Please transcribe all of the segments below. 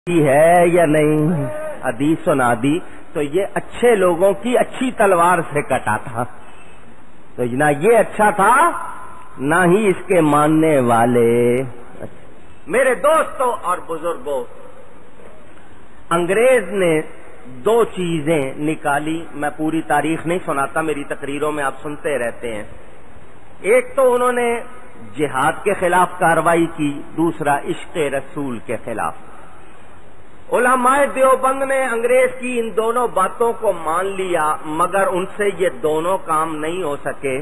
ہے یا نہیں حدیث سنا دی تو یہ اچھے لوگوں کی اچھی تلوار سے کٹا تھا، تو نہ یہ اچھا تھا نہ ہی اس کے ماننے والے۔ میرے دوستوں اور بزرگوں، انگریز نے دو چیزیں نکالی، میں پوری تاریخ نہیں سناتا، میری تقریروں میں آپ سنتے رہتے ہیں۔ ایک تو انہوں نے جہاد کے خلاف کارروائی کی، دوسرا عشق رسول کے خلاف۔ علماء دیوبند نے انگریز کی ان دونوں باتوں کو مان لیا، مگر ان سے یہ دونوں کام نہیں ہو سکے۔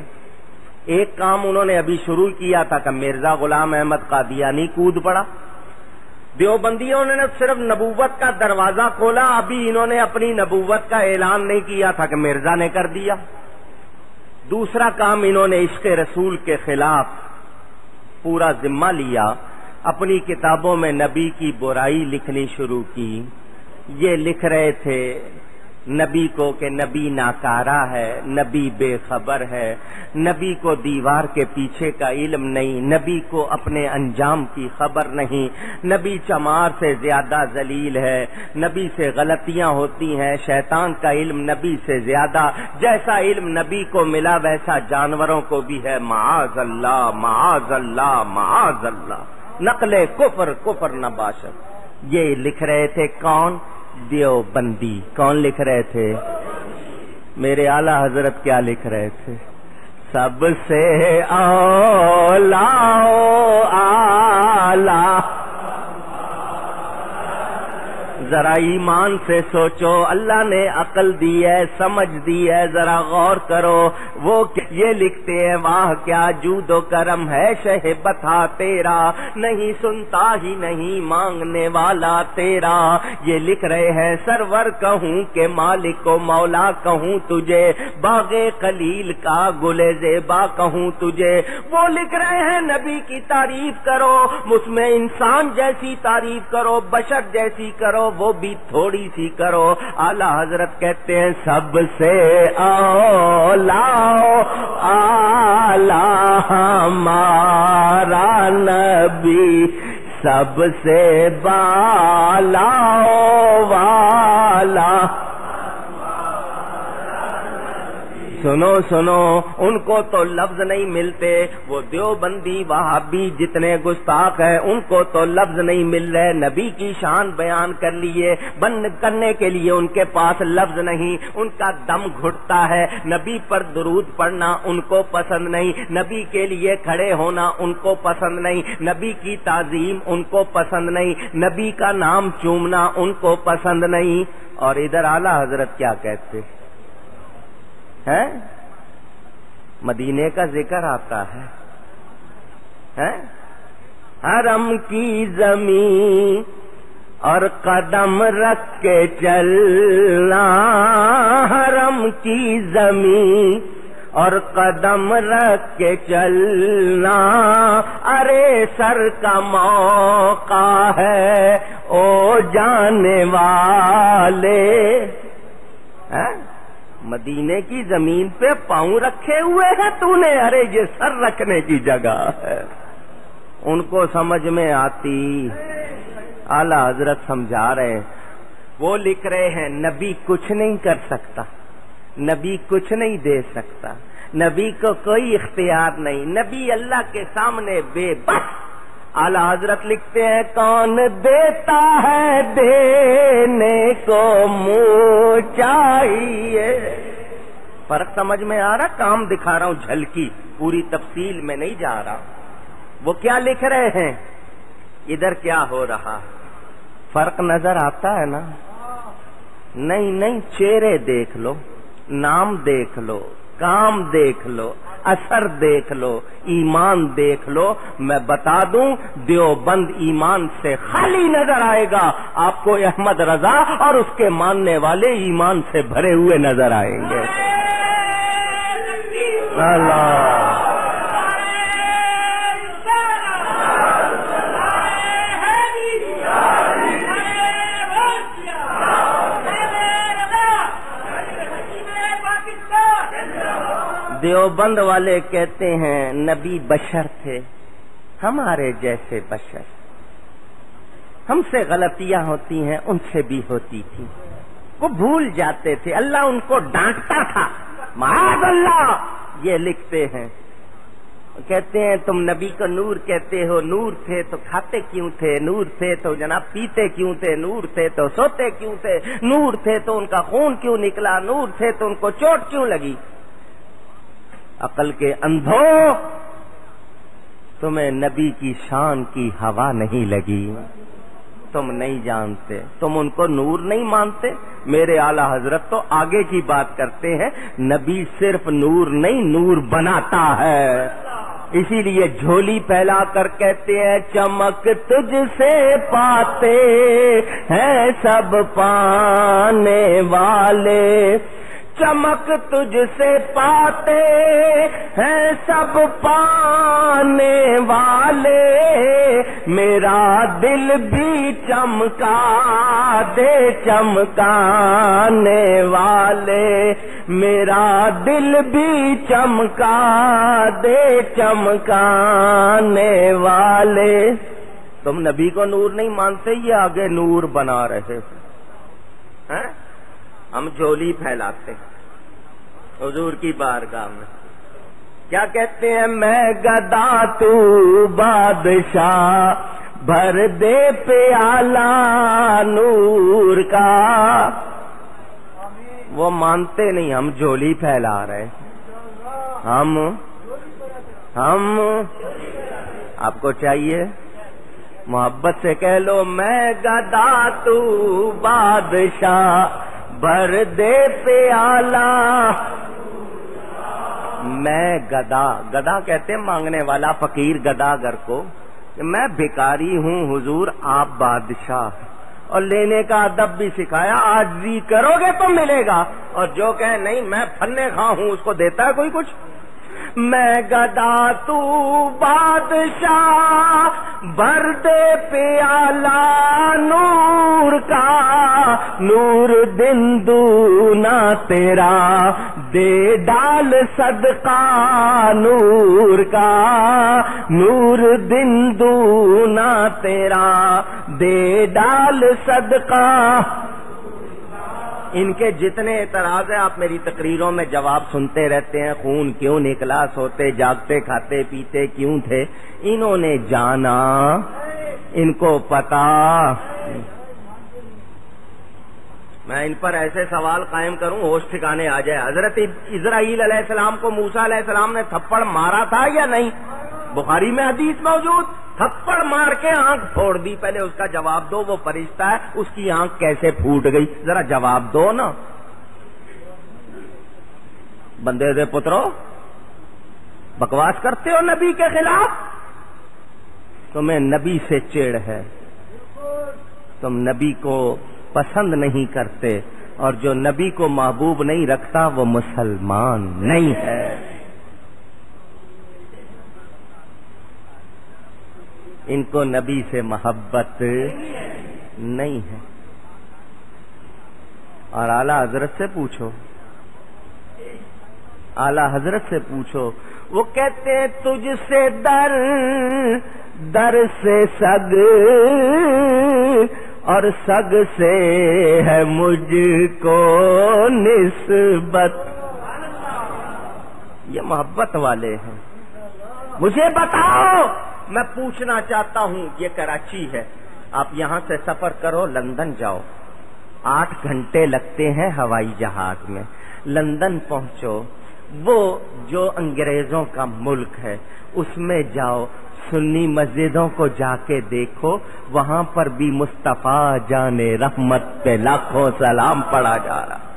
ایک کام انہوں نے ابھی شروع کیا تھا کہ مرزا غلام احمد قادیانی کود پڑا۔ دیوبندیوں نے صرف نبوت کا دروازہ کھولا، ابھی انہوں نے اپنی نبوت کا اعلان نہیں کیا تھا کہ مرزا نے کر دیا۔ دوسرا کام انہوں نے عشق رسول کے خلاف پورا ذمہ لیا، اپنی کتابوں میں نبی کی برائی لکھنی شروع کی۔ یہ لکھ رہے تھے نبی کو کہ نبی ناکارہ ہے، نبی بے خبر ہے، نبی کو دیوار کے پیچھے کا علم نہیں، نبی کو اپنے انجام کی خبر نہیں، نبی چمار سے زیادہ ذلیل ہے، نبی سے غلطیاں ہوتی ہیں، شیطان کا علم نبی سے زیادہ، جیسا علم نبی کو ملا ویسا جانوروں کو بھی ہے، معاذ اللہ معاذ اللہ معاذ اللہ، نقل کفر کفر نہ باشد۔ یہ لکھ رہے تھے کون؟ دیوبندی۔ کون لکھ رہے تھے؟ میرے اعلی حضرت کیا لکھ رہے تھے؟ سب سے اولا اعلی۔ ذرا ایمان سے سوچو، اللہ نے عقل دی ہے، سمجھ دی ہے، ذرا غور کرو۔ وہ یہ لکھتے ہیں واہ کیا جود و کرم ہے شہ بتا تیرا، نہیں سنتا ہی نہیں مانگنے والا تیرا۔ یہ لکھ رہے ہیں سرور کہوں کہ مالک و مولا کہوں تجھے، باغ خلیل کا گل زیبا کہوں تجھے۔ وہ لکھ رہے ہیں نبی کی تعریف کرو، اس میں انسان جیسی تعریف کرو، بشر جیسی کرو، وہ بھی تھوڑی سی کرو۔ اعلی حضرت کہتے ہیں سب سے اولا اعلی ہمارا نبی، سب سے بالا والا۔ سنو سنو، ان کو تو لفظ نہیں ملتے، وہ دیوبندی وہابی جتنے گستاخ ہیں ان کو تو لفظ نہیں مل رہے، نبی کی شان بیان کر لیے بند کرنے کے لیے ان کے پاس لفظ نہیں، ان کا دم گھٹتا ہے۔ نبی پر درود پڑھنا ان کو پسند نہیں، نبی کے لیے کھڑے ہونا ان کو پسند نہیں، نبی کی تعظیم ان کو پسند نہیں، نبی کا نام چومنا ان کو پسند نہیں۔ اور ادھر اعلی حضرت کیا کہتے ہیں؟ مدینے کا ذکر آتا ہے، حرم کی زمین اور قدم رکھ کے چلنا، حرم کی زمین اور قدم رکھ کے چلنا، ارے سر کا موقع ہے او جانے والے۔ مدینے کی زمین پہ پاؤں رکھے ہوئے ہیں تو نے، ارے یہ سر رکھنے کی جگہ ہے۔ ان کو سمجھ میں آتی، اعلی حضرت سمجھا رہے ہیں۔ وہ لکھ رہے ہیں نبی کچھ نہیں کر سکتا، نبی کچھ نہیں دے سکتا، نبی کو کوئی اختیار نہیں، نبی اللہ کے سامنے بے بس۔ اعلی حضرت لکھتے ہیں کون دیتا ہے دینے کو منہ چاہیے۔ فرق سمجھ میں آ رہا؟ کام دکھا رہا ہوں جھلکی، پوری تفصیل میں نہیں جا رہا۔ وہ کیا لکھ رہے ہیں، ادھر کیا ہو رہا، فرق نظر آتا ہے نا؟ نہیں نہیں، چہرے دیکھ لو، نام دیکھ لو، کام دیکھ لو، اثر دیکھ لو، ایمان دیکھ لو۔ میں بتا دوں دیوبند ایمان سے خالی نظر آئے گا، آپ کو احمد رضا اور اس کے ماننے والے ایمان سے بھرے ہوئے نظر آئیں گے۔ اللہ دیوبند والے کہتے ہیں نبی بشر تھے، ہمارے جیسے بشر، ہم سے غلطیاں ہوتی ہیں، ان سے بھی ہوتی تھی، وہ بھول جاتے تھے، اللہ ان کو ڈانٹتا تھا۔ معاذ اللہ یہ لکھتے ہیں، کہتے ہیں تم نبی کو نور کہتے ہو، نور تھے تو کھاتے کیوں تھے، نور تھے تو جناب پیتے کیوں تھے، نور تھے تو سوتے کیوں تھے، نور تھے تو ان کا خون کیوں نکلا، نور تھے تو ان کو چوٹ کیوں لگی؟ عقل کے اندھو، تمہیں نبی کی شان کی ہوا نہیں لگی، تم نہیں جانتے، تم ان کو نور نہیں مانتے۔ میرے اعلی حضرت تو آگے کی بات کرتے ہیں، نبی صرف نور نہیں نور بناتا ہے، اسی لیے جھولی پھیلا کر کہتے ہیں چمک تجھ سے پاتے ہیں سب پانے والے، چمک تجھ سے پاتے ہیں سب پانے والے، میرا دل بھی چمکا دے چمکانے والے، میرا دل بھی چمکا دے چمکانے والے۔ تم نبی کو نور نہیں مانتے، یہ آگے نور بنا رہے ہیں، ہم جھولی پھیلاتے ہیں حضور کی بارگاہ میں۔ کیا کہتے ہیں؟ میں گدا تو بادشاہ، بھر دے پیالہ نور کا۔ وہ مانتے نہیں، ہم جھولی پھیلا رہے، ہم آپ کو چاہیے محبت سے کہہ لو میں گدا تو بادشاہ، بھر دے پیالہ، میں گدا، گدا کہتے ہیں مانگنے والا، فقیر گدا گر کو، میں بھکاری ہوں حضور آپ بادشاہ، اور لینے کا ادب بھی سکھایا، عاجزی کرو گے تو ملے گا، اور جو کہے نہیں میں پھلے خواہ ہوں اس کو دیتا ہے کوئی کچھ۔ میں گدا تو بادشاہ، بھر دے پیالہ نور کا، نور دن دونا تیرا، دے ڈال صدقہ نور کا، نور دن دونا تیرا، دے ڈال صدقہ۔ ان کے جتنے اعتراض ہیں آپ میری تقریروں میں جواب سنتے رہتے ہیں، خون کیوں نکلا، سوتے جاگتے کھاتے پیتے کیوں تھے، انہوں نے جانا، ان کو پتا۔ میں ان پر ایسے سوال قائم کروں ہوش ٹھکانے آ جائے۔ حضرت اسرائیل علیہ السلام کو موسیٰ علیہ السلام نے تھپڑ مارا تھا یا نہیں؟ بخاری میں حدیث موجود، تھپڑ مار کے آنکھ پھوڑ دی۔ پہلے اس کا جواب دو، وہ فرشتہ ہے، اس کی آنکھ کیسے پھوٹ گئی ذرا جواب دو نا۔ بندے دے پترو، بکواس کرتے ہو نبی کے خلاف، تمہیں نبی سے چڑ ہے، تم نبی کو پسند نہیں کرتے، اور جو نبی کو محبوب نہیں رکھتا وہ مسلمان نہیں ہے۔ ان کو نبی سے محبت نہیں ہے۔ اور اعلی حضرت سے پوچھو، اعلی حضرت سے پوچھو، وہ کہتے ہیں تجھ سے در در سے سگ، اور سگ سے ہے مجھ کو نسبت۔ یہ محبت والے ہیں۔ مجھے بتاؤ، میں پوچھنا چاہتا ہوں، یہ کراچی ہے، آپ یہاں سے سفر کرو لندن جاؤ، 8 گھنٹے لگتے ہیں ہوائی جہاز میں، لندن پہنچو، وہ جو انگریزوں کا ملک ہے اس میں جاؤ، سنی مسجدوں کو جا کے دیکھو، وہاں پر بھی مصطفیٰ جان رحمت پہ لاکھوں سلام پڑھا جا رہا۔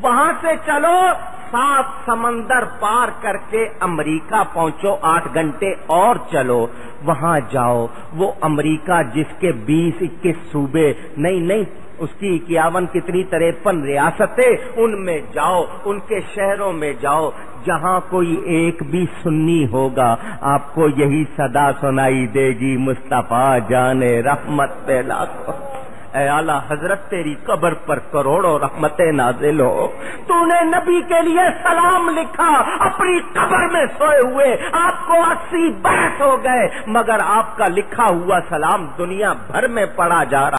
وہاں سے چلو 7 سمندر پار کر کے امریکہ پہنچو، 8 گھنٹے اور چلو، وہاں جاؤ، وہ امریکہ جس کے 20-21 صوبے، نہیں اس کی 51 کتنی 53 ریاستیں، ان میں جاؤ، ان کے شہروں میں جاؤ، جہاں کوئی ایک بھی سنی ہوگا آپ کو یہی صدا سنائی دے گی، مصطفیٰ جان رحمت پہ لاکھوں۔ اے اعلی حضرت تیری قبر پر کروڑوں رحمتیں نازل ہو، تو نے نبی کے لیے سلام لکھا اپنی قبر میں سوئے ہوئے، آپ کو 80 برس ہو گئے مگر آپ کا لکھا ہوا سلام دنیا بھر میں پڑھا جا رہا